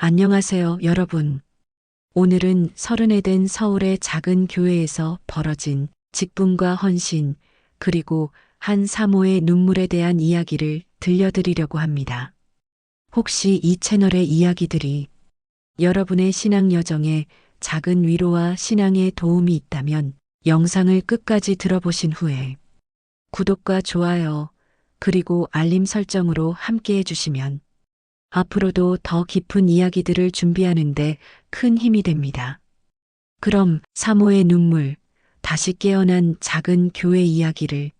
안녕하세요, 여러분. 오늘은 서른에 된 서울의 작은 교회에서 벌어진 직분과 헌신, 그리고 한 사모의 눈물에 대한 이야기를 들려드리려고 합니다. 혹시 이 채널의 이야기들이 여러분의 신앙 여정에 작은 위로와 신앙의 도움이 있다면 영상을 끝까지 들어보신 후에 구독과 좋아요, 그리고 알림 설정으로 함께 해주시면 앞으로도 더 깊은 이야기들을 준비하는데 큰 힘이 됩니다. 그럼 사모의 눈물, 다시 깨어난 작은 교회 이야기를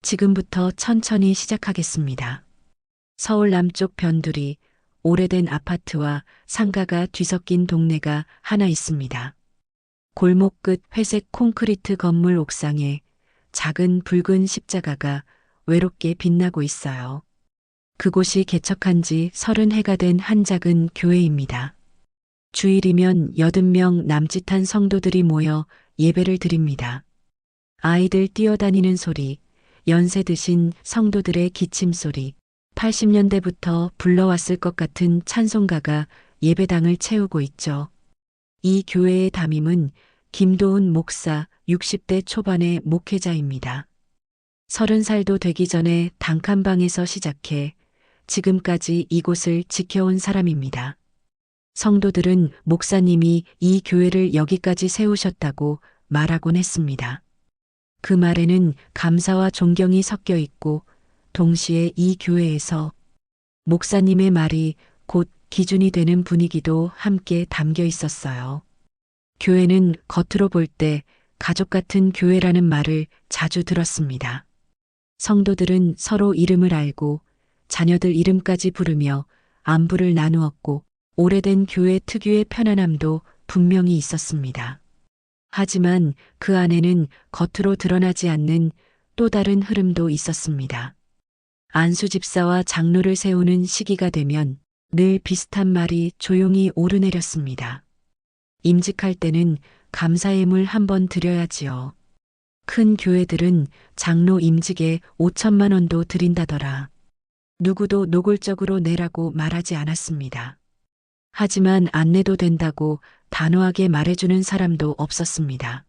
지금부터 천천히 시작하겠습니다. 서울 남쪽 변두리 오래된 아파트와 상가가 뒤섞인 동네가 하나 있습니다. 골목 끝 회색 콘크리트 건물 옥상에 작은 붉은 십자가가 외롭게 빛나고 있어요. 그곳이 개척한 지 30해가 된 한 작은 교회입니다. 주일이면 80명 남짓한 성도들이 모여 예배를 드립니다. 아이들 뛰어다니는 소리, 연세 드신 성도들의 기침 소리, 80년대부터 불러왔을 것 같은 찬송가가 예배당을 채우고 있죠. 이 교회의 담임은 김도훈 목사 60대 초반의 목회자입니다. 30살도 되기 전에 단칸방에서 시작해 지금까지 이곳을 지켜온 사람입니다. 성도들은 목사님이 이 교회를 여기까지 세우셨다고 말하곤 했습니다. 그 말에는 감사와 존경이 섞여 있고 동시에 이 교회에서 목사님의 말이 곧 기준이 되는 분위기도 함께 담겨 있었어요. 교회는 겉으로 볼 때 가족 같은 교회라는 말을 자주 들었습니다. 성도들은 서로 이름을 알고 자녀들 이름까지 부르며 안부를 나누었고 오래된 교회 특유의 편안함도 분명히 있었습니다. 하지만 그 안에는 겉으로 드러나지 않는 또 다른 흐름도 있었습니다. 안수 집사와 장로를 세우는 시기가 되면 늘 비슷한 말이 조용히 오르내렸습니다. 임직할 때는 감사예물 한번 드려야지요. 큰 교회들은 장로 임직에 5천만 원도 드린다더라. 누구도 노골적으로 내라고 말하지 않았습니다. 하지만 안 내도 된다고 단호하게 말해주는 사람도 없었습니다.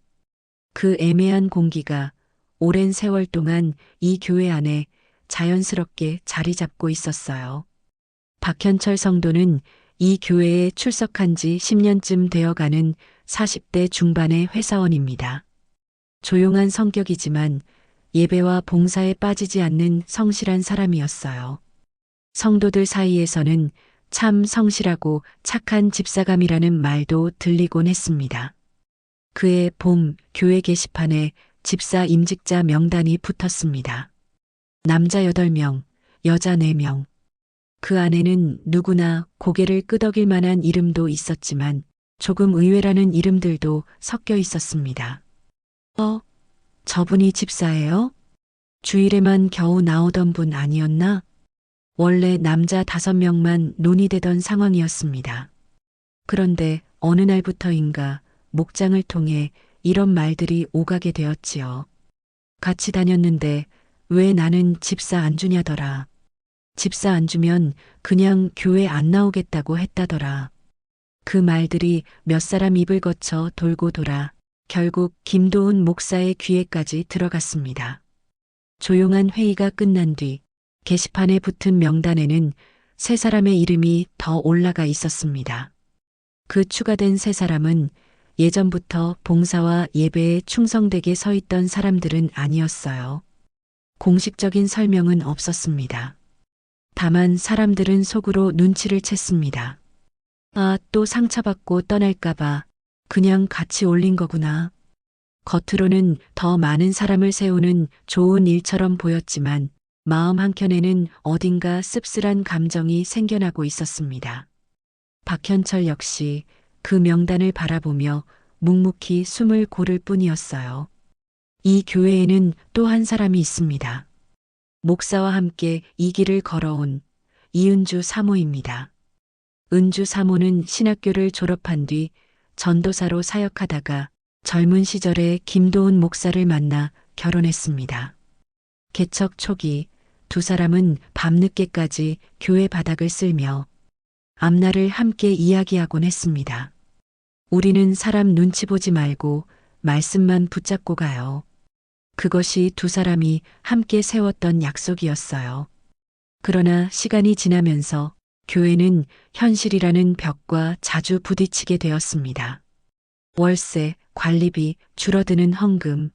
그 애매한 공기가 오랜 세월 동안 이 교회 안에 자연스럽게 자리 잡고 있었어요. 박현철 성도는 이 교회에 출석한 지 10년쯤 되어가는 40대 중반의 회사원입니다. 조용한 성격이지만 예배와 봉사에 빠지지 않는 성실한 사람이었어요. 성도들 사이에서는 참 성실하고 착한 집사감이라는 말도 들리곤 했습니다. 그해 봄 교회 게시판에 집사 임직자 명단이 붙었습니다. 남자 8명, 여자 4명. 그 안에는 누구나 고개를 끄덕일 만한 이름도 있었지만 조금 의외라는 이름들도 섞여 있었습니다. 저분이 집사예요? 주일에만 겨우 나오던 분 아니었나? 원래 남자 5명만 논의되던 상황이었습니다. 그런데 어느 날부터인가 목장을 통해 이런 말들이 오가게 되었지요. 같이 다녔는데 왜 나는 집사 안 주냐더라. 집사 안 주면 그냥 교회 안 나오겠다고 했다더라. 그 말들이 몇 사람 입을 거쳐 돌고 돌아 결국 김도훈 목사의 귀에까지 들어갔습니다. 조용한 회의가 끝난 뒤 게시판에 붙은 명단에는 3사람의 이름이 더 올라가 있었습니다. 그 추가된 3사람은 예전부터 봉사와 예배에 충성되게 서 있던 사람들은 아니었어요. 공식적인 설명은 없었습니다. 다만 사람들은 속으로 눈치를 챘습니다. 또 상처받고 떠날까봐 그냥 같이 올린 거구나. 겉으로는 더 많은 사람을 세우는 좋은 일처럼 보였지만 마음 한켠에는 어딘가 씁쓸한 감정이 생겨나고 있었습니다. 박현철 역시 그 명단을 바라보며 묵묵히 숨을 고를 뿐이었어요. 이 교회에는 또 한 사람이 있습니다. 목사와 함께 이 길을 걸어온 이은주 사모입니다. 은주 사모는 신학교를 졸업한 뒤 전도사로 사역하다가 젊은 시절에 김도훈 목사를 만나 결혼했습니다. 개척 초기 2사람은 밤늦게까지 교회 바닥을 쓸며 앞날을 함께 이야기하곤 했습니다. 우리는 사람 눈치 보지 말고 말씀만 붙잡고 가요. 그것이 두 사람이 함께 세웠던 약속이었어요. 그러나 시간이 지나면서 교회는 현실이라는 벽과 자주 부딪히게 되었습니다. 월세, 관리비, 줄어드는 헌금.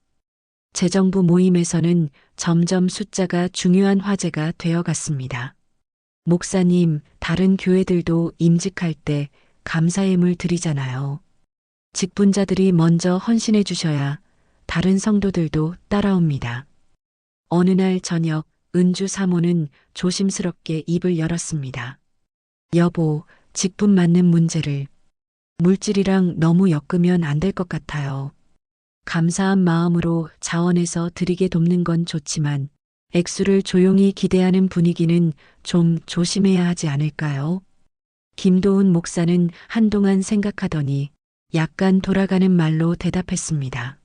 재정부 모임에서는 점점 숫자가 중요한 화제가 되어갔습니다. 목사님, 다른 교회들도 임직할 때 감사예물 드리잖아요. 직분자들이 먼저 헌신해 주셔야 다른 성도들도 따라옵니다. 어느 날 저녁 은주 사모는 조심스럽게 입을 열었습니다. 여보, 직분 맞는 문제를 물질이랑 너무 엮으면 안 될 것 같아요. 감사한 마음으로 자원해서 드리게 돕는 건 좋지만 액수를 조용히 기대하는 분위기는 좀 조심해야 하지 않을까요? 김도훈 목사는 한동안 생각하더니 약간 돌아가는 말로 대답했습니다.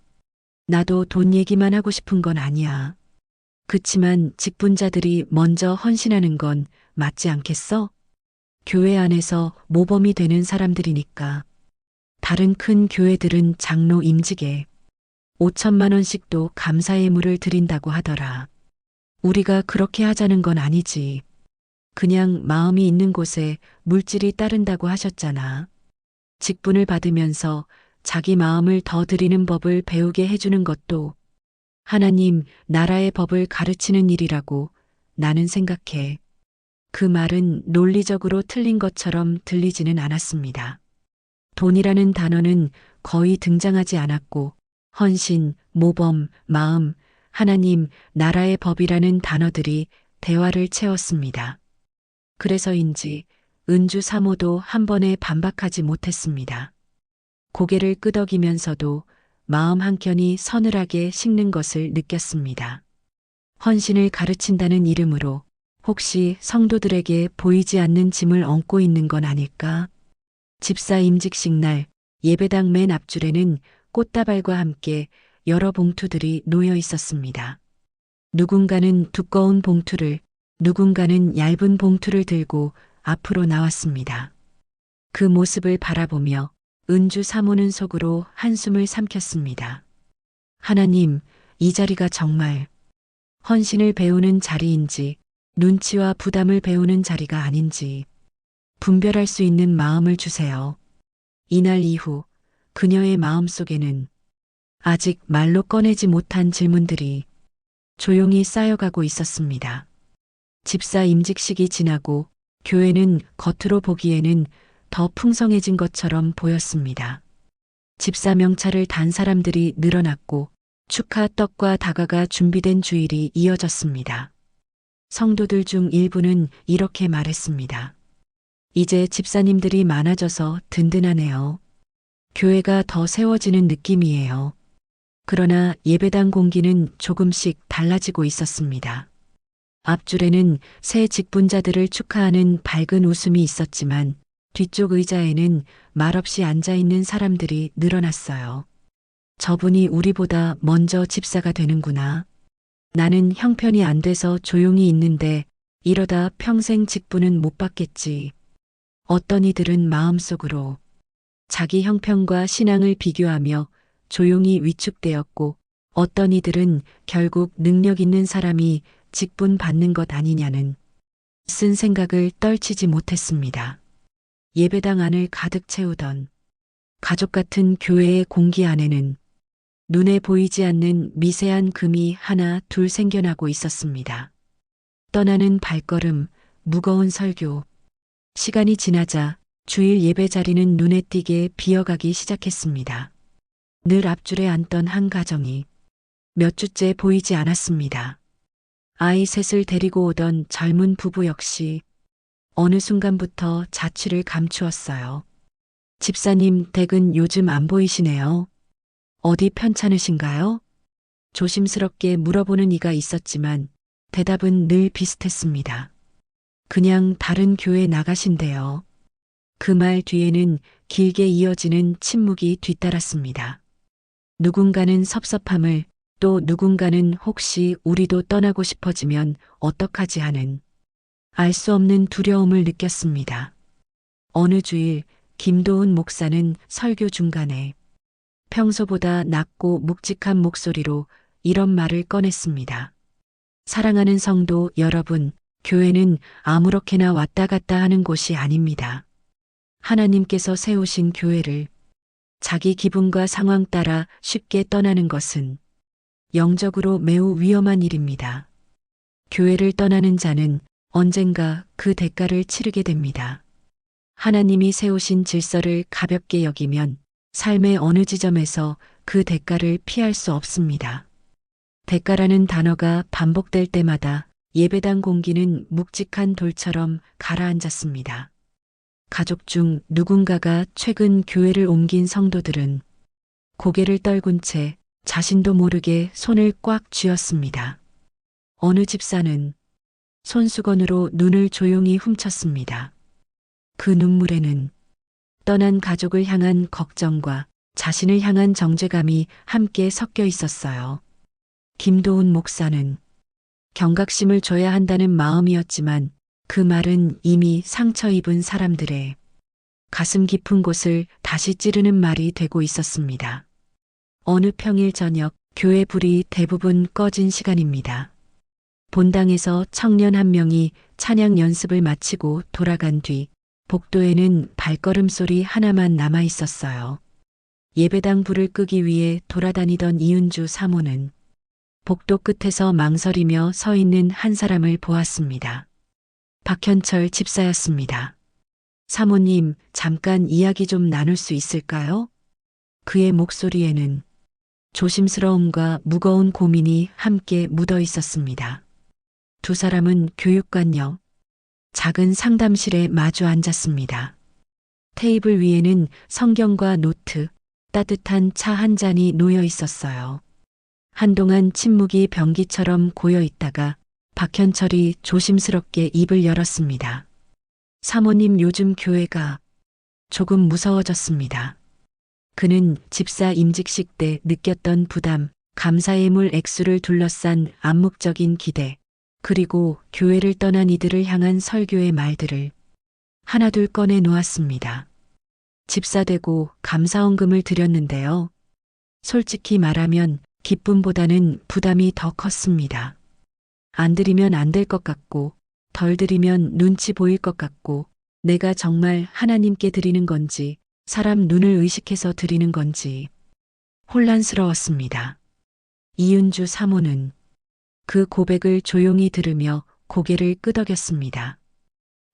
나도 돈 얘기만 하고 싶은 건 아니야. 그치만 직분자들이 먼저 헌신하는 건 맞지 않겠어? 교회 안에서 모범이 되는 사람들이니까. 다른 큰 교회들은 장로 임직에 5천만 원씩도 감사예물을 드린다고 하더라. 우리가 그렇게 하자는 건 아니지. 그냥 마음이 있는 곳에 물질이 따른다고 하셨잖아. 직분을 받으면서 자기 마음을 더 드리는 법을 배우게 해주는 것도 하나님 나라의 법을 가르치는 일이라고 나는 생각해. 그 말은 논리적으로 틀린 것처럼 들리지는 않았습니다. 돈이라는 단어는 거의 등장하지 않았고 헌신, 모범, 마음, 하나님, 나라의 법이라는 단어들이 대화를 채웠습니다. 그래서인지 은주 사모도 한 번에 반박하지 못했습니다. 고개를 끄덕이면서도 마음 한켠이 서늘하게 식는 것을 느꼈습니다. 헌신을 가르친다는 이름으로 혹시 성도들에게 보이지 않는 짐을 얹고 있는 건 아닐까? 집사 임직식 날 예배당 맨 앞줄에는 꽃다발과 함께 여러 봉투들이 놓여 있었습니다. 누군가는 두꺼운 봉투를, 누군가는 얇은 봉투를 들고 앞으로 나왔습니다. 그 모습을 바라보며 은주 사모는 속으로 한숨을 삼켰습니다. 하나님, 이 자리가 정말 헌신을 배우는 자리인지 눈치와 부담을 배우는 자리가 아닌지 분별할 수 있는 마음을 주세요. 이날 이후 그녀의 마음속에는 아직 말로 꺼내지 못한 질문들이 조용히 쌓여가고 있었습니다. 집사 임직식이 지나고 교회는 겉으로 보기에는 더 풍성해진 것처럼 보였습니다. 집사 명찰을 단 사람들이 늘어났고 축하 떡과 다가가 준비된 주일이 이어졌습니다. 성도들 중 일부는 이렇게 말했습니다. 이제 집사님들이 많아져서 든든하네요. 교회가 더 세워지는 느낌이에요. 그러나 예배당 공기는 조금씩 달라지고 있었습니다. 앞줄에는 새 직분자들을 축하하는 밝은 웃음이 있었지만 뒤쪽 의자에는 말없이 앉아있는 사람들이 늘어났어요. 저분이 우리보다 먼저 집사가 되는구나. 나는 형편이 안 돼서 조용히 있는데 이러다 평생 직분은 못 받겠지. 어떤 이들은 마음속으로 자기 형편과 신앙을 비교하며 조용히 위축되었고 어떤 이들은 결국 능력 있는 사람이 직분 받는 것 아니냐는 쓴 생각을 떨치지 못했습니다. 예배당 안을 가득 채우던 가족 같은 교회의 공기 안에는 눈에 보이지 않는 미세한 금이 하나 둘 생겨나고 있었습니다. 떠나는 발걸음, 무거운 설교. 시간이 지나자 주일 예배 자리는 눈에 띄게 비어가기 시작했습니다. 늘 앞줄에 앉던 한 가정이 몇 주째 보이지 않았습니다. 아이 셋을 데리고 오던 젊은 부부 역시 어느 순간부터 자취를 감추었어요. 집사님 댁은 요즘 안 보이시네요. 어디 편찮으신가요? 조심스럽게 물어보는 이가 있었지만 대답은 늘 비슷했습니다. 그냥 다른 교회 나가신대요. 그 말 뒤에는 길게 이어지는 침묵이 뒤따랐습니다. 누군가는 섭섭함을 또 누군가는 혹시 우리도 떠나고 싶어지면 어떡하지 하는 알 수 없는 두려움을 느꼈습니다. 어느 주일 김도훈 목사는 설교 중간에 평소보다 낮고 묵직한 목소리로 이런 말을 꺼냈습니다. 사랑하는 성도 여러분, 교회는 아무렇게나 왔다 갔다 하는 곳이 아닙니다. 하나님께서 세우신 교회를 자기 기분과 상황 따라 쉽게 떠나는 것은 영적으로 매우 위험한 일입니다. 교회를 떠나는 자는 언젠가 그 대가를 치르게 됩니다. 하나님이 세우신 질서를 가볍게 여기면 삶의 어느 지점에서 그 대가를 피할 수 없습니다. 대가라는 단어가 반복될 때마다 예배당 공기는 묵직한 돌처럼 가라앉았습니다. 가족 중 누군가가 최근 교회를 옮긴 성도들은 고개를 떨군 채 자신도 모르게 손을 꽉 쥐었습니다. 어느 집사는 손수건으로 눈을 조용히 훔쳤습니다. 그 눈물에는 떠난 가족을 향한 걱정과 자신을 향한 정죄감이 함께 섞여 있었어요. 김도훈 목사는 경각심을 줘야 한다는 마음이었지만 그 말은 이미 상처 입은 사람들의 가슴 깊은 곳을 다시 찌르는 말이 되고 있었습니다. 어느 평일 저녁 교회 불이 대부분 꺼진 시간입니다. 본당에서 청년 한 명이 찬양 연습을 마치고 돌아간 뒤 복도에는 발걸음 소리 하나만 남아 있었어요. 예배당 불을 끄기 위해 돌아다니던 이은주 사모는 복도 끝에서 망설이며 서 있는 한 사람을 보았습니다. 박현철 집사였습니다. 사모님, 잠깐 이야기 좀 나눌 수 있을까요? 그의 목소리에는 조심스러움과 무거운 고민이 함께 묻어 있었습니다. 두 사람은 교육관 옆 작은 상담실에 마주 앉았습니다. 테이블 위에는 성경과 노트, 따뜻한 차 한 잔이 놓여 있었어요. 한동안 침묵이 변기처럼 고여 있다가 박현철이 조심스럽게 입을 열었습니다. 사모님, 요즘 교회가 조금 무서워졌습니다. 그는 집사 임직식 때 느꼈던 부담, 감사의 물 액수를 둘러싼 암묵적인 기대, 그리고 교회를 떠난 이들을 향한 설교의 말들을 하나둘 꺼내 놓았습니다. 집사되고 감사원금을 드렸는데요. 솔직히 말하면 기쁨보다는 부담이 더 컸습니다. 안 드리면 안 될 것 같고, 덜 드리면 눈치 보일 것 같고, 내가 정말 하나님께 드리는 건지, 사람 눈을 의식해서 드리는 건지 혼란스러웠습니다. 이은주 사모는 그 고백을 조용히 들으며 고개를 끄덕였습니다.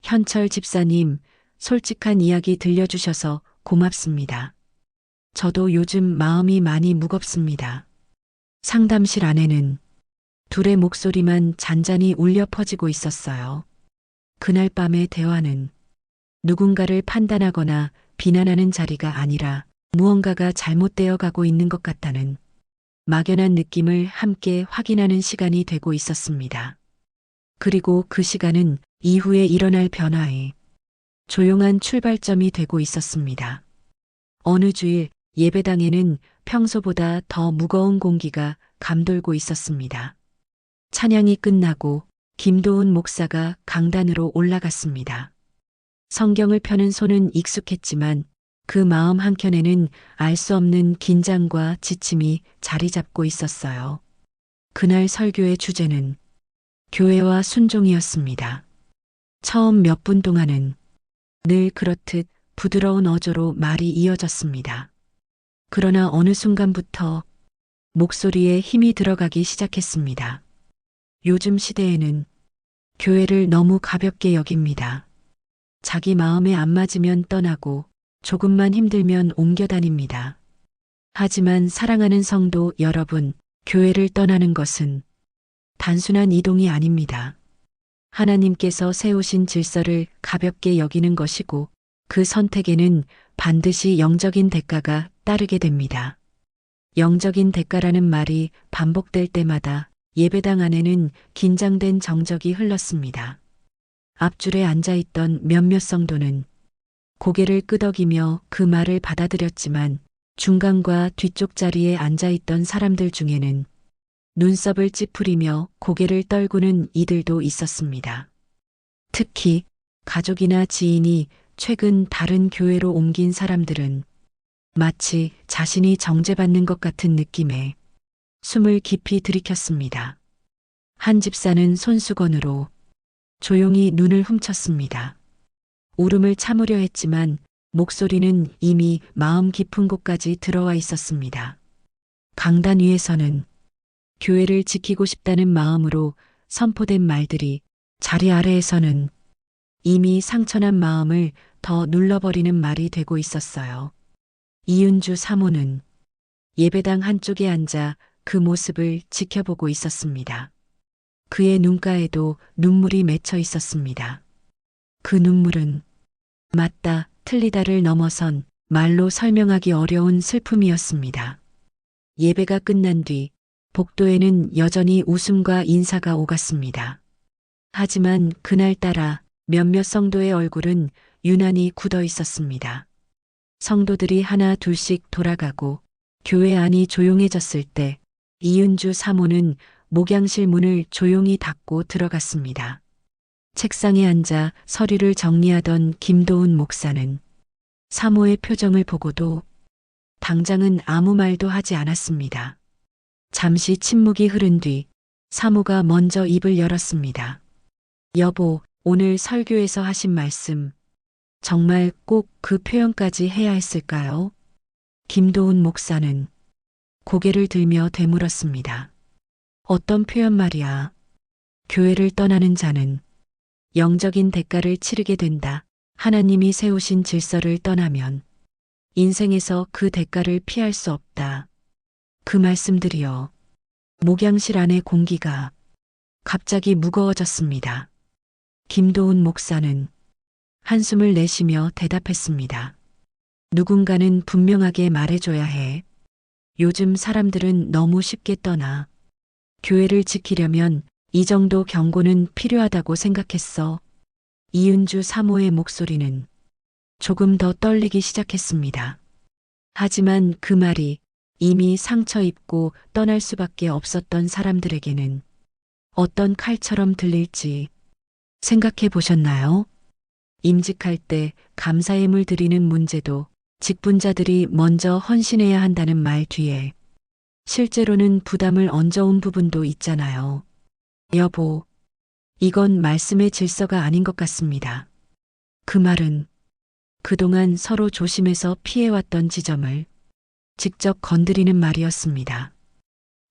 현철 집사님, 솔직한 이야기 들려주셔서 고맙습니다. 저도 요즘 마음이 많이 무겁습니다. 상담실 안에는 둘의 목소리만 잔잔히 울려 퍼지고 있었어요. 그날 밤의 대화는 누군가를 판단하거나 비난하는 자리가 아니라 무언가가 잘못되어 가고 있는 것 같다는 막연한 느낌을 함께 확인하는 시간이 되고 있었습니다. 그리고 그 시간은 이후에 일어날 변화의 조용한 출발점이 되고 있었습니다. 어느 주일 예배당에는 평소보다 더 무거운 공기가 감돌고 있었습니다. 찬양이 끝나고 김도훈 목사가 강단으로 올라갔습니다. 성경을 펴는 손은 익숙했지만 그 마음 한켠에는 알 수 없는 긴장과 지침이 자리 잡고 있었어요. 그날 설교의 주제는 교회와 순종이었습니다. 처음 몇 분 동안은 늘 그렇듯 부드러운 어조로 말이 이어졌습니다. 그러나 어느 순간부터 목소리에 힘이 들어가기 시작했습니다. 요즘 시대에는 교회를 너무 가볍게 여깁니다. 자기 마음에 안 맞으면 떠나고 조금만 힘들면 옮겨 다닙니다. 하지만 사랑하는 성도 여러분, 교회를 떠나는 것은 단순한 이동이 아닙니다. 하나님께서 세우신 질서를 가볍게 여기는 것이고 그 선택에는 반드시 영적인 대가가 따르게 됩니다. 영적인 대가라는 말이 반복될 때마다 예배당 안에는 긴장된 정적이 흘렀습니다. 앞줄에 앉아있던 몇몇 성도는 고개를 끄덕이며 그 말을 받아들였지만 중간과 뒤쪽 자리에 앉아있던 사람들 중에는 눈썹을 찌푸리며 고개를 떨구는 이들도 있었습니다. 특히 가족이나 지인이 최근 다른 교회로 옮긴 사람들은 마치 자신이 정죄받는 것 같은 느낌에 숨을 깊이 들이켰습니다. 한 집사는 손수건으로 조용히 눈을 훔쳤습니다. 울음을 참으려 했지만 목소리는 이미 마음 깊은 곳까지 들어와 있었습니다. 강단 위에서는 교회를 지키고 싶다는 마음으로 선포된 말들이 자리 아래에서는 이미 상처난 마음을 더 눌러버리는 말이 되고 있었어요. 이윤주 사모는 예배당 한쪽에 앉아 그 모습을 지켜보고 있었습니다. 그의 눈가에도 눈물이 맺혀 있었습니다. 그 눈물은 맞다, 틀리다를 넘어선 말로 설명하기 어려운 슬픔이었습니다. 예배가 끝난 뒤 복도에는 여전히 웃음과 인사가 오갔습니다. 하지만 그날따라 몇몇 성도의 얼굴은 유난히 굳어 있었습니다. 성도들이 하나 둘씩 돌아가고 교회 안이 조용해졌을 때 이윤주 사모는 목양실 문을 조용히 닫고 들어갔습니다. 책상에 앉아 서류를 정리하던 김도훈 목사는 사모의 표정을 보고도 당장은 아무 말도 하지 않았습니다. 잠시 침묵이 흐른 뒤 사모가 먼저 입을 열었습니다. 여보, 오늘 설교에서 하신 말씀, 정말 꼭 그 표현까지 해야 했을까요? 김도훈 목사는 고개를 들며 되물었습니다. 어떤 표현 말이야? 교회를 떠나는 자는 영적인 대가를 치르게 된다. 하나님이 세우신 질서를 떠나면 인생에서 그 대가를 피할 수 없다. 그 말씀들이요. 목양실 안의 공기가 갑자기 무거워졌습니다. 김도훈 목사는 한숨을 내쉬며 대답했습니다. 누군가는 분명하게 말해줘야 해. 요즘 사람들은 너무 쉽게 떠나. 교회를 지키려면 이 정도 경고는 필요하다고 생각했어. 이윤주 사모의 목소리는 조금 더 떨리기 시작했습니다. 하지만 그 말이 이미 상처 입고 떠날 수밖에 없었던 사람들에게는 어떤 칼처럼 들릴지 생각해 보셨나요? 임직할 때 감사임을 드리는 문제도 직분자들이 먼저 헌신해야 한다는 말 뒤에 실제로는 부담을 얹어온 부분도 있잖아요. 여보, 이건 말씀의 질서가 아닌 것 같습니다. 그 말은 그동안 서로 조심해서 피해왔던 지점을 직접 건드리는 말이었습니다.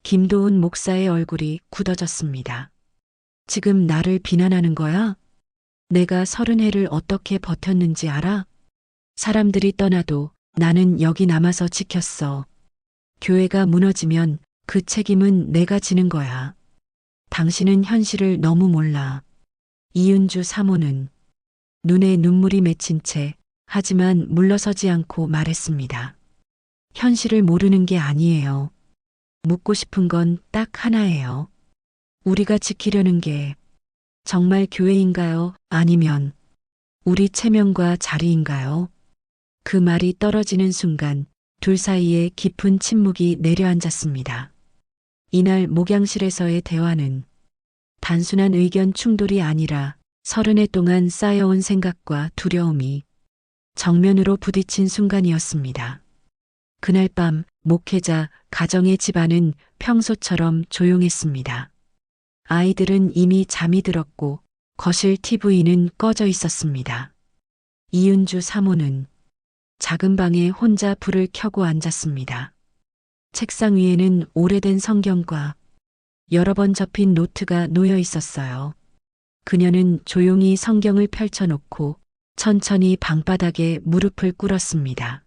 김도훈 목사의 얼굴이 굳어졌습니다. 지금 나를 비난하는 거야? 내가 30해를 어떻게 버텼는지 알아? 사람들이 떠나도 나는 여기 남아서 지켰어. 교회가 무너지면 그 책임은 내가 지는 거야. 당신은 현실을 너무 몰라. 이윤주 사모는 눈에 눈물이 맺힌 채 하지만 물러서지 않고 말했습니다. 현실을 모르는 게 아니에요. 묻고 싶은 건 딱 하나예요. 우리가 지키려는 게 정말 교회인가요? 아니면 우리 체면과 자리인가요? 그 말이 떨어지는 순간 둘 사이에 깊은 침묵이 내려앉았습니다. 이날 목양실에서의 대화는 단순한 의견 충돌이 아니라 30해 동안 쌓여온 생각과 두려움이 정면으로 부딪힌 순간이었습니다. 그날 밤 목회자 가정의 집안은 평소처럼 조용했습니다. 아이들은 이미 잠이 들었고 거실 TV는 꺼져 있었습니다. 이윤주 사모는 작은 방에 혼자 불을 켜고 앉았습니다. 책상 위에는 오래된 성경과 여러 번 접힌 노트가 놓여 있었어요. 그녀는 조용히 성경을 펼쳐놓고 천천히 방바닥에 무릎을 꿇었습니다.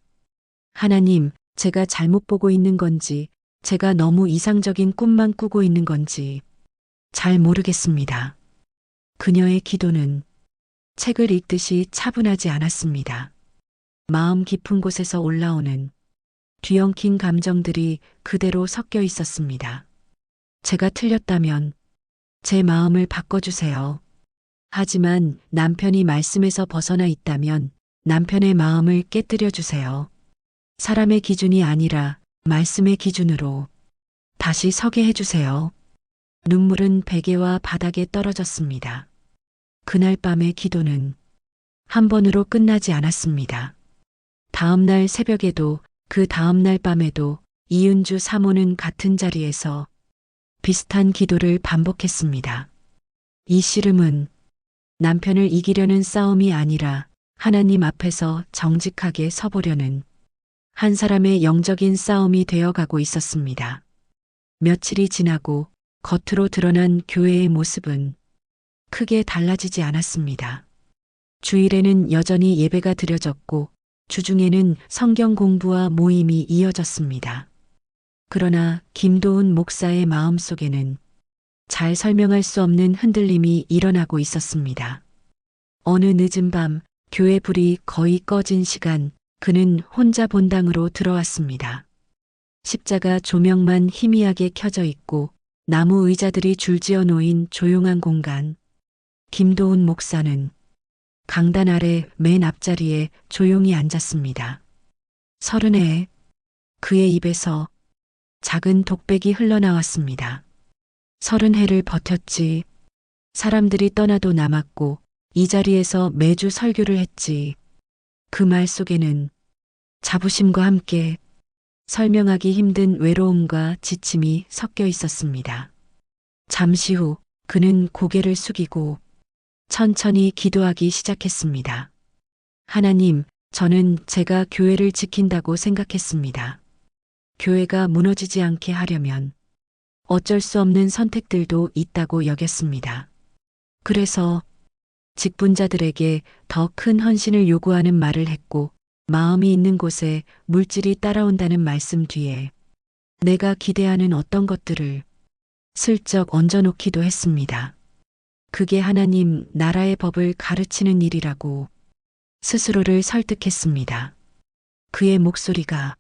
하나님, 제가 잘못 보고 있는 건지, 제가 너무 이상적인 꿈만 꾸고 있는 건지 잘 모르겠습니다. 그녀의 기도는 책을 읽듯이 차분하지 않았습니다. 마음 깊은 곳에서 올라오는 뒤엉킨 감정들이 그대로 섞여 있었습니다. 제가 틀렸다면 제 마음을 바꿔주세요. 하지만 남편이 말씀에서 벗어나 있다면 남편의 마음을 깨뜨려 주세요. 사람의 기준이 아니라 말씀의 기준으로 다시 서게 해주세요. 눈물은 베개와 바닥에 떨어졌습니다. 그날 밤의 기도는 한 번으로 끝나지 않았습니다. 다음 날 새벽에도 그 다음 날 밤에도 이은주 사모는 같은 자리에서 비슷한 기도를 반복했습니다. 이 씨름은 남편을 이기려는 싸움이 아니라 하나님 앞에서 정직하게 서보려는 한 사람의 영적인 싸움이 되어가고 있었습니다. 며칠이 지나고 겉으로 드러난 교회의 모습은 크게 달라지지 않았습니다. 주일에는 여전히 예배가 드려졌고 주중에는 성경 공부와 모임이 이어졌습니다. 그러나 김도훈 목사의 마음속에는 잘 설명할 수 없는 흔들림이 일어나고 있었습니다. 어느 늦은 밤 교회 불이 거의 꺼진 시간 그는 혼자 본당으로 들어왔습니다. 십자가 조명만 희미하게 켜져 있고 나무 의자들이 줄지어 놓인 조용한 공간. 김도훈 목사는 강단 아래 맨 앞자리에 조용히 앉았습니다. 30에 그의 입에서 작은 독백이 흘러나왔습니다. 30해를 버텼지. 사람들이 떠나도 남았고 이 자리에서 매주 설교를 했지. 그 말 속에는 자부심과 함께 설명하기 힘든 외로움과 지침이 섞여 있었습니다. 잠시 후 그는 고개를 숙이고 천천히 기도하기 시작했습니다. 하나님, 저는 제가 교회를 지킨다고 생각했습니다. 교회가 무너지지 않게 하려면 어쩔 수 없는 선택들도 있다고 여겼습니다. 그래서 직분자들에게 더 큰 헌신을 요구하는 말을 했고 마음이 있는 곳에 물질이 따라온다는 말씀 뒤에 내가 기대하는 어떤 것들을 슬쩍 얹어놓기도 했습니다. 그게 하나님 나라의 법을 가르치는 일이라고 스스로를 설득했습니다. 그의 목소리가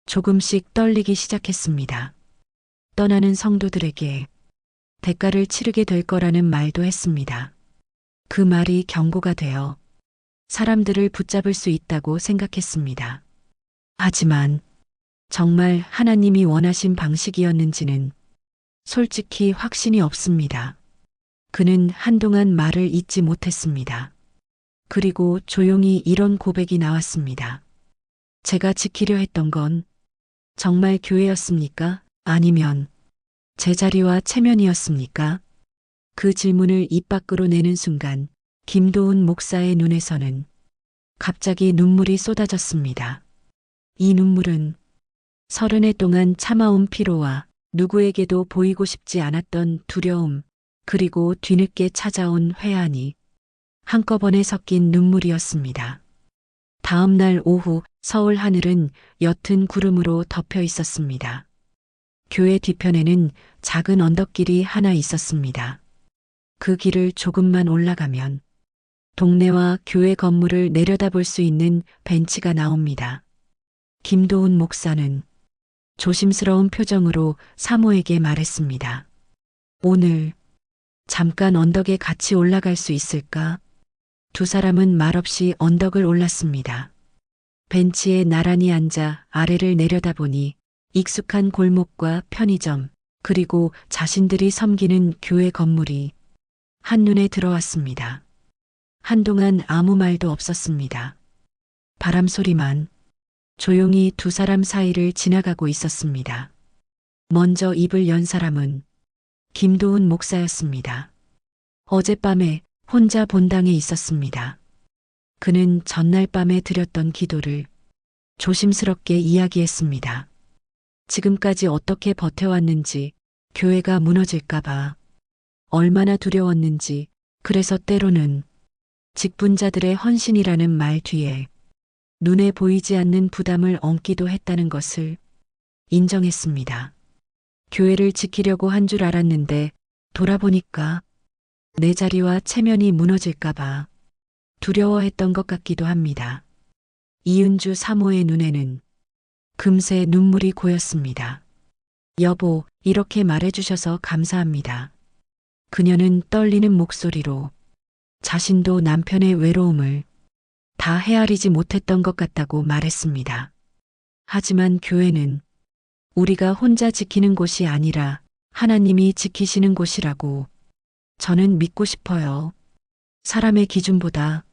조금씩 떨리기 시작했습니다. 떠나는 성도들에게 대가를 치르게 될 거라는 말도 했습니다. 그 말이 경고가 되어 사람들을 붙잡을 수 있다고 생각했습니다. 하지만 정말 하나님이 원하신 방식이었는지는 솔직히 확신이 없습니다. 그는 한동안 말을 잇지 못했습니다. 그리고 조용히 이런 고백이 나왔습니다. 제가 지키려 했던 건 정말 교회였습니까? 아니면 제자리와 체면이었습니까? 그 질문을 입 밖으로 내는 순간 김도훈 목사의 눈에서는 갑자기 눈물이 쏟아졌습니다. 이 눈물은 30해 동안 참아온 피로와 누구에게도 보이고 싶지 않았던 두려움, 그리고 뒤늦게 찾아온 회한이 한꺼번에 섞인 눈물이었습니다. 다음 날 오후 서울 하늘은 옅은 구름으로 덮여 있었습니다. 교회 뒤편에는 작은 언덕길이 하나 있었습니다. 그 길을 조금만 올라가면 동네와 교회 건물을 내려다볼 수 있는 벤치가 나옵니다. 김도훈 목사는 조심스러운 표정으로 사모에게 말했습니다. 오늘 잠깐 언덕에 같이 올라갈 수 있을까? 두 사람은 말없이 언덕을 올랐습니다. 벤치에 나란히 앉아 아래를 내려다보니 익숙한 골목과 편의점, 그리고 자신들이 섬기는 교회 건물이 한눈에 들어왔습니다. 한동안 아무 말도 없었습니다. 바람 소리만 조용히 두 사람 사이를 지나가고 있었습니다. 먼저 입을 연 사람은 김도훈 목사였습니다. 어젯밤에 혼자 본당에 있었습니다. 그는 전날 밤에 드렸던 기도를 조심스럽게 이야기했습니다. 지금까지 어떻게 버텨왔는지, 교회가 무너질까봐 얼마나 두려웠는지, 그래서 때로는 직분자들의 헌신이라는 말 뒤에 눈에 보이지 않는 부담을 얹기도 했다는 것을 인정했습니다. 교회를 지키려고 한 줄 알았는데 돌아보니까 내 자리와 체면이 무너질까봐 두려워했던 것 같기도 합니다. 이은주 사모의 눈에는 금세 눈물이 고였습니다. 여보, 이렇게 말해주셔서 감사합니다. 그녀는 떨리는 목소리로 자신도 남편의 외로움을 다 헤아리지 못했던 것 같다고 말했습니다. 하지만 교회는 우리가 혼자 지키는 곳이 아니라 하나님이 지키시는 곳이라고 저는 믿고 싶어요. 사람의 기준보다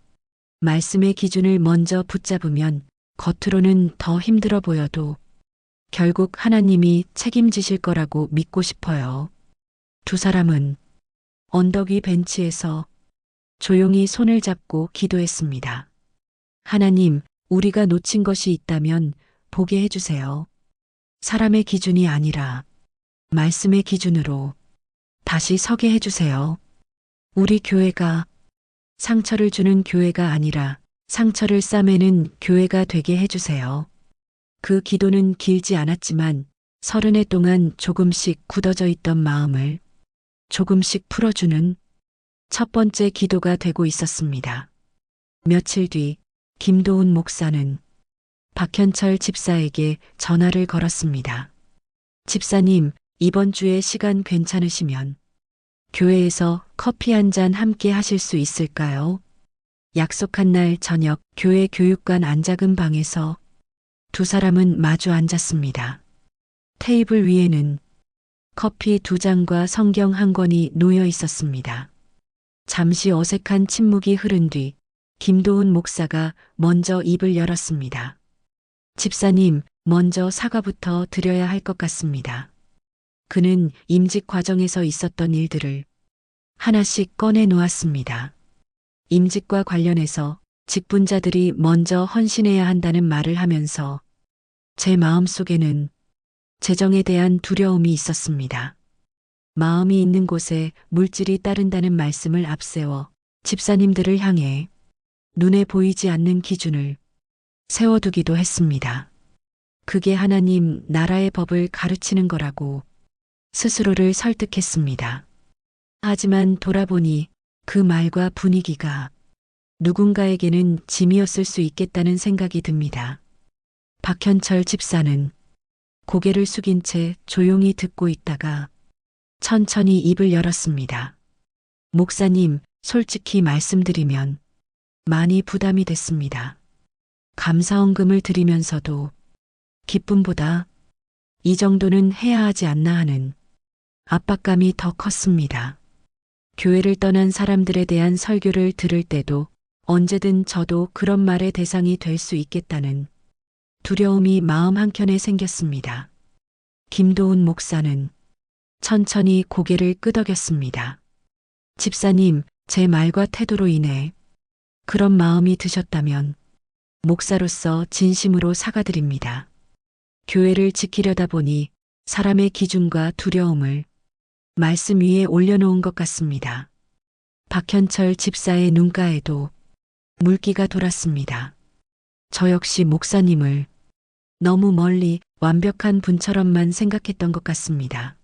말씀의 기준을 먼저 붙잡으면 겉으로는 더 힘들어 보여도 결국 하나님이 책임지실 거라고 믿고 싶어요. 두 사람은 언덕 위 벤치에서 조용히 손을 잡고 기도했습니다. 하나님, 우리가 놓친 것이 있다면 보게 해주세요. 사람의 기준이 아니라 말씀의 기준으로 다시 서게 해주세요. 우리 교회가 상처를 주는 교회가 아니라 상처를 싸매는 교회가 되게 해주세요. 그 기도는 길지 않았지만 30해 동안 조금씩 굳어져 있던 마음을 조금씩 풀어주는 첫 번째 기도가 되고 있었습니다. 며칠 뒤 김도훈 목사는 박현철 집사에게 전화를 걸었습니다. 집사님, 이번 주에 시간 괜찮으시면 교회에서 커피 한 잔 함께 하실 수 있을까요? 약속한 날 저녁 교회 교육관 안작은 방에서 두 사람은 마주 앉았습니다. 테이블 위에는 커피 2잔과 성경 한 권이 놓여 있었습니다. 잠시 어색한 침묵이 흐른 뒤 김도훈 목사가 먼저 입을 열었습니다. 집사님, 먼저 사과부터 드려야 할 것 같습니다. 그는 임직 과정에서 있었던 일들을 하나씩 꺼내 놓았습니다. 임직과 관련해서 직분자들이 먼저 헌신해야 한다는 말을 하면서 제 마음속에는 재정에 대한 두려움이 있었습니다. 마음이 있는 곳에 물질이 따른다는 말씀을 앞세워 집사님들을 향해 눈에 보이지 않는 기준을 세워두기도 했습니다. 그게 하나님 나라의 법을 가르치는 거라고 스스로를 설득했습니다. 하지만 돌아보니 그 말과 분위기가 누군가에게는 짐이었을 수 있겠다는 생각이 듭니다. 박현철 집사는 고개를 숙인 채 조용히 듣고 있다가 천천히 입을 열었습니다. 목사님, 솔직히 말씀드리면 많이 부담이 됐습니다. 감사헌금을 드리면서도 기쁨보다 이 정도는 해야 하지 않나 하는 압박감이 더 컸습니다. 교회를 떠난 사람들에 대한 설교를 들을 때도 언제든 저도 그런 말의 대상이 될 수 있겠다는 두려움이 마음 한켠에 생겼습니다. 김도훈 목사는 천천히 고개를 끄덕였습니다. 집사님, 제 말과 태도로 인해 그런 마음이 드셨다면 목사로서 진심으로 사과드립니다. 교회를 지키려다 보니 사람의 기준과 두려움을 말씀 위에 올려놓은 것 같습니다. 박현철 집사의 눈가에도 물기가 돌았습니다. 저 역시 목사님을 너무 멀리 완벽한 분처럼만 생각했던 것 같습니다.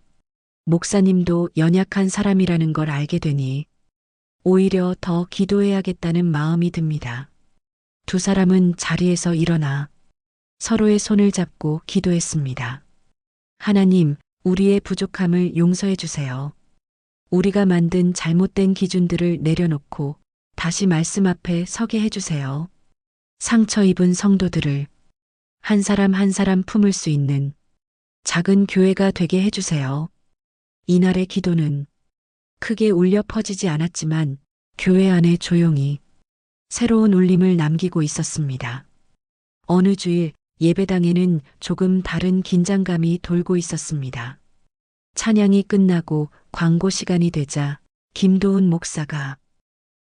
목사님도 연약한 사람이라는 걸 알게 되니 오히려 더 기도해야겠다는 마음이 듭니다. 두 사람은 자리에서 일어나 서로의 손을 잡고 기도했습니다. 하나님, 우리의 부족함을 용서해 주세요. 우리가 만든 잘못된 기준들을 내려놓고 다시 말씀 앞에 서게 해주세요. 상처 입은 성도들을 한 사람 한 사람 품을 수 있는 작은 교회가 되게 해주세요. 이날의 기도는 크게 울려 퍼지지 않았지만 교회 안에 조용히 새로운 울림을 남기고 있었습니다. 어느 주일 예배당에는 조금 다른 긴장감이 돌고 있었습니다. 찬양이 끝나고 광고 시간이 되자 김도훈 목사가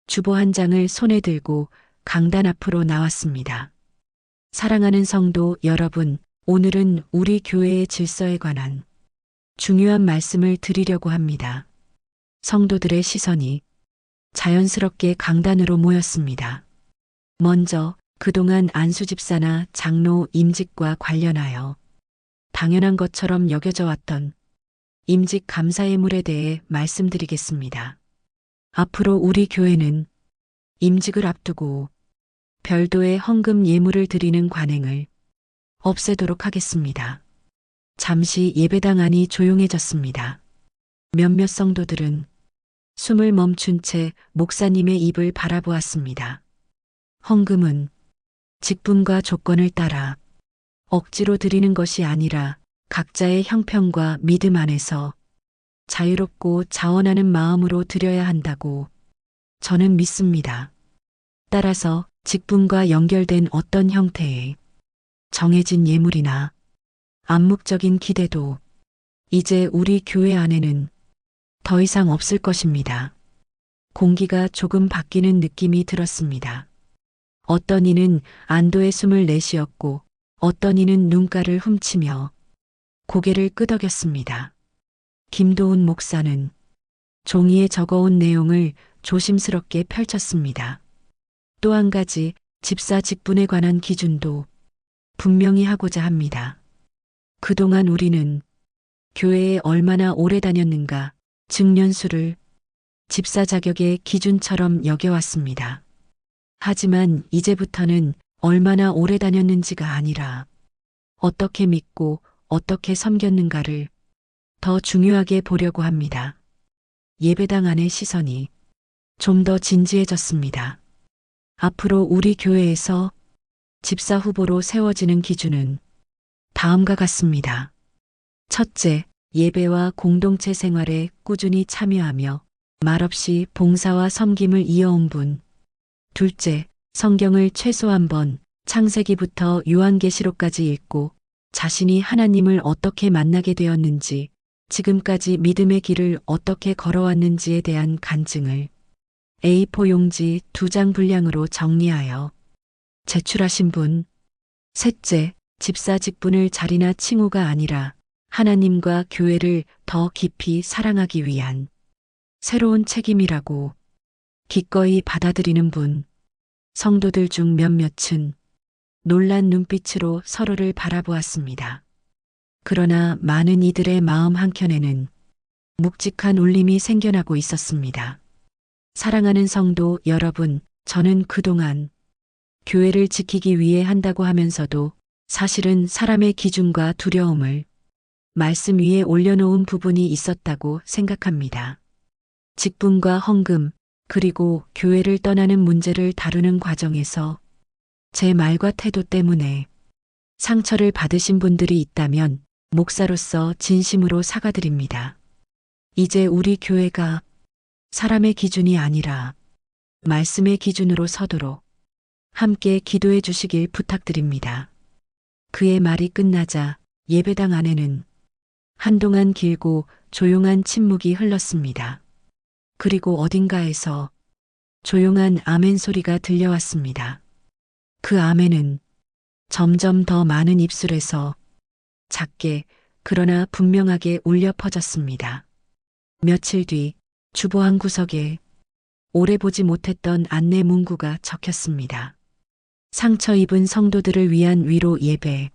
주보 한 장을 손에 들고 강단 앞으로 나왔습니다. 사랑하는 성도 여러분, 오늘은 우리 교회의 질서에 관한 중요한 말씀을 드리려고 합니다. 성도들의 시선이 자연스럽게 강단으로 모였습니다. 먼저 그동안 안수 집사나 장로 임직과 관련하여 당연한 것처럼 여겨져 왔던 임직 감사 예물에 대해 말씀드리겠습니다. 앞으로 우리 교회는 임직을 앞두고 별도의 헌금 예물을 드리는 관행을 없애도록 하겠습니다. 잠시 예배당 안이 조용해졌습니다. 몇몇 성도들은 숨을 멈춘 채 목사님의 입을 바라보았습니다. 헌금은 직분과 조건을 따라 억지로 드리는 것이 아니라 각자의 형편과 믿음 안에서 자유롭고 자원하는 마음으로 드려야 한다고 저는 믿습니다. 따라서 직분과 연결된 어떤 형태의 정해진 예물이나 암묵적인 기대도 이제 우리 교회 안에는 더 이상 없을 것입니다. 공기가 조금 바뀌는 느낌이 들었습니다. 어떤 이는 안도의 숨을 내쉬었고 어떤 이는 눈가를 훔치며 고개를 끄덕였습니다. 김도훈 목사는 종이에 적어온 내용을 조심스럽게 펼쳤습니다. 또 한 가지 집사 직분에 관한 기준도 분명히 하고자 합니다. 그동안 우리는 교회에 얼마나 오래 다녔는가 증년수를 집사 자격의 기준처럼 여겨왔습니다. 하지만 이제부터는 얼마나 오래 다녔는지가 아니라 어떻게 믿고 어떻게 섬겼는가를 더 중요하게 보려고 합니다. 예배당 안의 시선이 좀 더 진지해졌습니다. 앞으로 우리 교회에서 집사 후보로 세워지는 기준은 다음과 같습니다. 첫째, 예배와 공동체 생활에 꾸준히 참여하며 말없이 봉사와 섬김을 이어온 분. 둘째, 성경을 최소 한 번 창세기부터 요한계시록까지 읽고 자신이 하나님을 어떻게 만나게 되었는지, 지금까지 믿음의 길을 어떻게 걸어왔는지에 대한 간증을 A4 용지 2장 분량으로 정리하여 제출하신 분. 셋째, 집사 직분을 자리나 칭호가 아니라 하나님과 교회를 더 깊이 사랑하기 위한 새로운 책임이라고 기꺼이 받아들이는 분. 성도들 중 몇몇은 놀란 눈빛으로 서로를 바라보았습니다. 그러나 많은 이들의 마음 한켠에는 묵직한 울림이 생겨나고 있었습니다. 사랑하는 성도 여러분, 저는 그동안 교회를 지키기 위해 한다고 하면서도 사실은 사람의 기준과 두려움을 말씀 위에 올려놓은 부분이 있었다고 생각합니다. 직분과 헌금, 그리고 교회를 떠나는 문제를 다루는 과정에서 제 말과 태도 때문에 상처를 받으신 분들이 있다면 목사로서 진심으로 사과드립니다. 이제 우리 교회가 사람의 기준이 아니라 말씀의 기준으로 서도록 함께 기도해 주시길 부탁드립니다. 그의 말이 끝나자 예배당 안에는 한동안 길고 조용한 침묵이 흘렀습니다. 그리고 어딘가에서 조용한 아멘 소리가 들려왔습니다. 그 아멘은 점점 더 많은 입술에서 작게 그러나 분명하게 울려 퍼졌습니다. 며칠 뒤 주보 한 구석에 오래 보지 못했던 안내 문구가 적혔습니다. 상처 입은 성도들을 위한 위로 예배.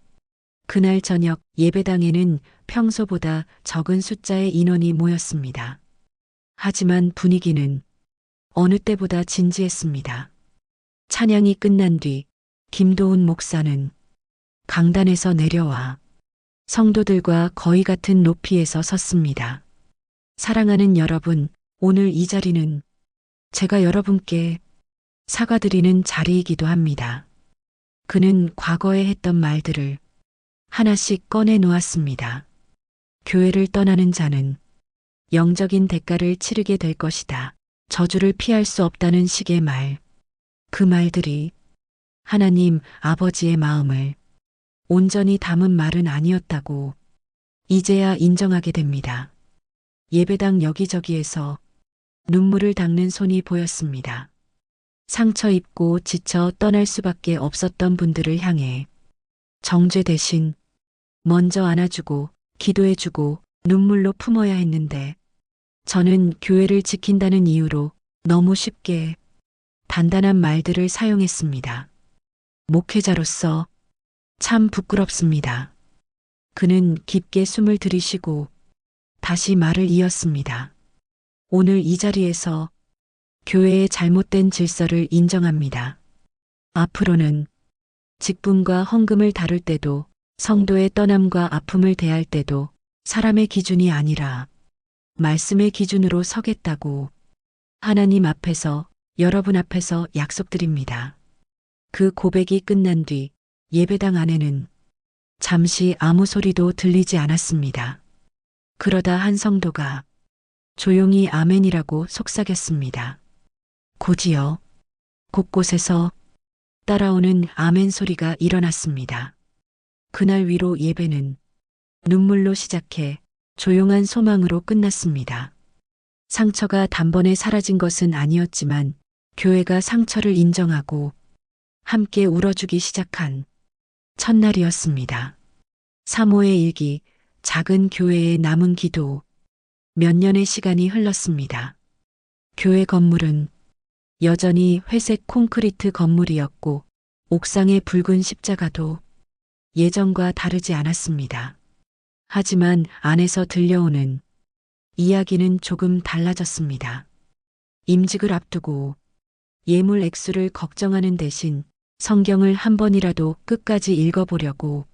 그날 저녁 예배당에는 평소보다 적은 숫자의 인원이 모였습니다. 하지만 분위기는 어느 때보다 진지했습니다. 찬양이 끝난 뒤 김도훈 목사는 강단에서 내려와 성도들과 거의 같은 높이에서 섰습니다. 사랑하는 여러분, 오늘 이 자리는 제가 여러분께 사과드리는 자리이기도 합니다. 그는 과거에 했던 말들을 하나씩 꺼내 놓았습니다. 교회를 떠나는 자는 영적인 대가를 치르게 될 것이다. 저주를 피할 수 없다는 식의 말. 그 말들이 하나님 아버지의 마음을 온전히 담은 말은 아니었다고 이제야 인정하게 됩니다. 예배당 여기저기에서 눈물을 닦는 손이 보였습니다. 상처 입고 지쳐 떠날 수밖에 없었던 분들을 향해 정죄 대신 먼저 안아주고 기도해주고 눈물로 품어야 했는데 저는 교회를 지킨다는 이유로 너무 쉽게 단단한 말들을 사용했습니다. 목회자로서 참 부끄럽습니다. 그는 깊게 숨을 들이쉬고 다시 말을 이었습니다. 오늘 이 자리에서 교회의 잘못된 질서를 인정합니다. 앞으로는 직분과 헌금을 다룰 때도 성도의 떠남과 아픔을 대할 때도 사람의 기준이 아니라 말씀의 기준으로 서겠다고 하나님 앞에서 여러분 앞에서 약속드립니다. 그 고백이 끝난 뒤 예배당 안에는 잠시 아무 소리도 들리지 않았습니다. 그러다 한 성도가 조용히 아멘이라고 속삭였습니다. 곧이어 곳곳에서 따라오는 아멘 소리가 일어났습니다. 그날 위로 예배는 눈물로 시작해 조용한 소망으로 끝났습니다. 상처가 단번에 사라진 것은 아니었지만 교회가 상처를 인정하고 함께 울어주기 시작한 첫날이었습니다. 사모의 일기, 작은 교회의 남은 기도. 몇 년의 시간이 흘렀습니다. 교회 건물은 여전히 회색 콘크리트 건물이었고 옥상의 붉은 십자가도 예전과 다르지 않았습니다. 하지만 안에서 들려오는 이야기는 조금 달라졌습니다. 임직을 앞두고 예물 액수를 걱정하는 대신 성경을 한 번이라도 끝까지 읽어보려고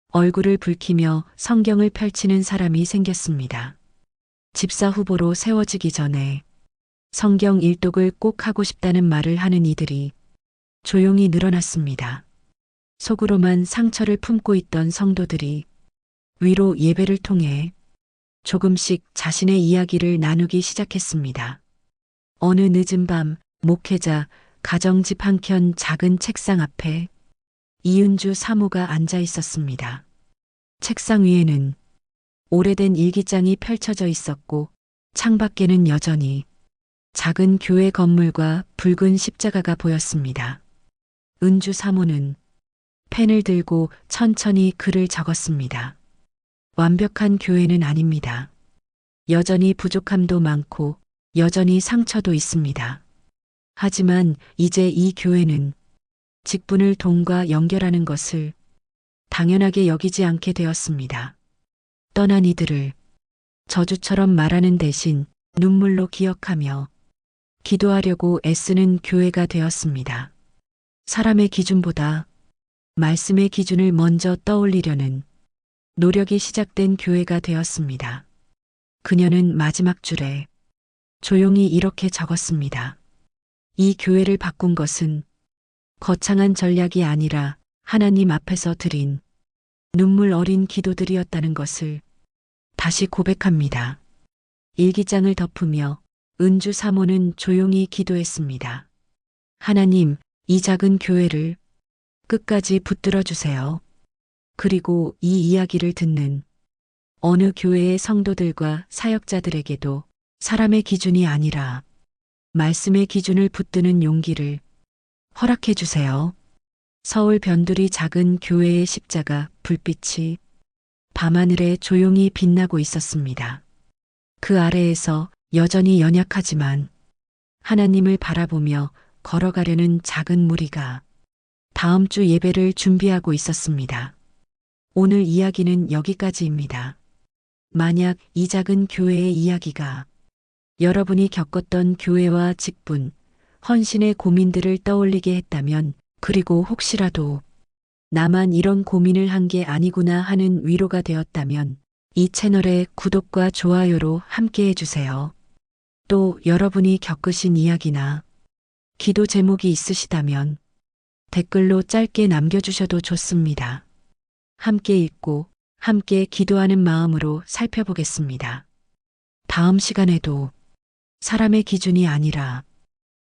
얼굴을 붉히며 성경을 펼치는 사람이 생겼습니다. 집사 후보로 세워지기 전에 성경 일독을 꼭 하고 싶다는 말을 하는 이들이 조용히 늘어났습니다. 속으로만 상처를 품고 있던 성도들이 위로 예배를 통해 조금씩 자신의 이야기를 나누기 시작했습니다. 어느 늦은 밤 목회자 가정집 한켠 작은 책상 앞에 이은주 사모가 앉아 있었습니다. 책상 위에는 오래된 일기장이 펼쳐져 있었고 창밖에는 여전히 작은 교회 건물과 붉은 십자가가 보였습니다. 은주 사모는 펜을 들고 천천히 글을 적었습니다. 완벽한 교회는 아닙니다. 여전히 부족함도 많고 여전히 상처도 있습니다. 하지만 이제 이 교회는 직분을 돈과 연결하는 것을 당연하게 여기지 않게 되었습니다. 떠난 이들을 저주처럼 말하는 대신 눈물로 기억하며 기도하려고 애쓰는 교회가 되었습니다. 사람의 기준보다 말씀의 기준을 먼저 떠올리려는 노력이 시작된 교회가 되었습니다. 그녀는 마지막 줄에 조용히 이렇게 적었습니다. 이 교회를 바꾼 것은 거창한 전략이 아니라 하나님 앞에서 드린 눈물 어린 기도들이었다는 것을 다시 고백합니다. 일기장을 덮으며 은주 사모는 조용히 기도했습니다. 하나님, 이 작은 교회를 끝까지 붙들어 주세요. 그리고 이 이야기를 듣는 어느 교회의 성도들과 사역자들에게도 사람의 기준이 아니라 말씀의 기준을 붙드는 용기를 허락해 주세요. 서울 변두리 작은 교회의 십자가 불빛이 밤하늘에 조용히 빛나고 있었습니다. 그 아래에서 여전히 연약하지만 하나님을 바라보며 걸어가려는 작은 무리가 다음 주 예배를 준비하고 있었습니다. 오늘 이야기는 여기까지입니다. 만약 이 작은 교회의 이야기가 여러분이 겪었던 교회와 직분, 헌신의 고민들을 떠올리게 했다면, 그리고 혹시라도 나만 이런 고민을 한 게 아니구나 하는 위로가 되었다면 이 채널의 구독과 좋아요로 함께 해주세요. 또 여러분이 겪으신 이야기나 기도 제목이 있으시다면 댓글로 짧게 남겨주셔도 좋습니다. 함께 읽고 함께 기도하는 마음으로 살펴보겠습니다. 다음 시간에도 사람의 기준이 아니라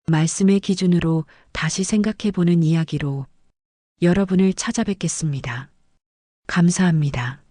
말씀의 기준으로 다시 생각해보는 이야기로 여러분을 찾아뵙겠습니다. 감사합니다.